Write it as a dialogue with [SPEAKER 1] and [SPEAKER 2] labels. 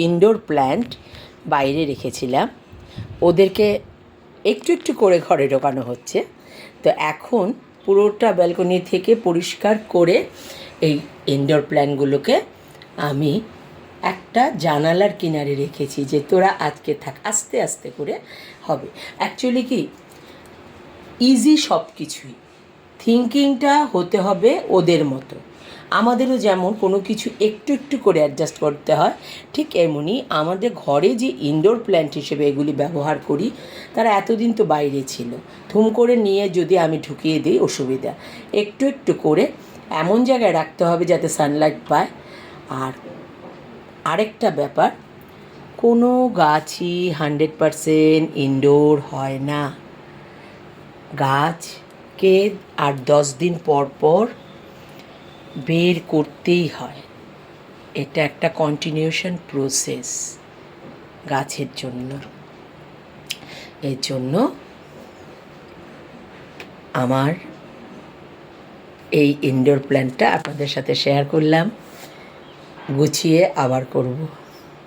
[SPEAKER 1] Indoor plant বাইরে রেখেছিলাম, ওদেরকে একটু একটু করে ঘরে ঢোকানো হচ্ছে। তো এখন পুরোটা ব্যালকনি থেকে পরিষ্কার করে এই ইনডোর প্ল্যান্টগুলোকে আমি একটা জানালার কিনারে রেখেছি যে তোরা আজকে থাক, আস্তে আস্তে করে হবে। অ্যাকচুয়ালি কি ইজি সব কিছুই, থিঙ্কিংটা হতে হবে ওদের মতো। আমাদেরও যেমন কোনো কিছু একটু একটু করে অ্যাডজাস্ট করতে হয়, ঠিক এমনই আমাদের ঘরে যে ইনডোর প্ল্যান্ট হিসেবে এগুলি ব্যবহার করি, তারা এতদিন তো বাইরে ছিল, থুম করে নিয়ে যদি আমি ঢুকিয়ে দিই অসুবিধা। একটু একটু করে এমন জায়গায় রাখতে হবে যাতে সানলাইট পায়। আর আরেকটা ব্যাপার, কোনো গাছই 100% ইনডোর হয় না। গাছকে 8-10 দিন পর পর বের করতেই হয়। এটা একটা কন্টিনিউশন প্রসেস গাছের জন্য। এর জন্য আমার এই ইনডোর প্ল্যান্টটা আপনাদের সাথে শেয়ার করলাম। গুছিয়ে আবার করব।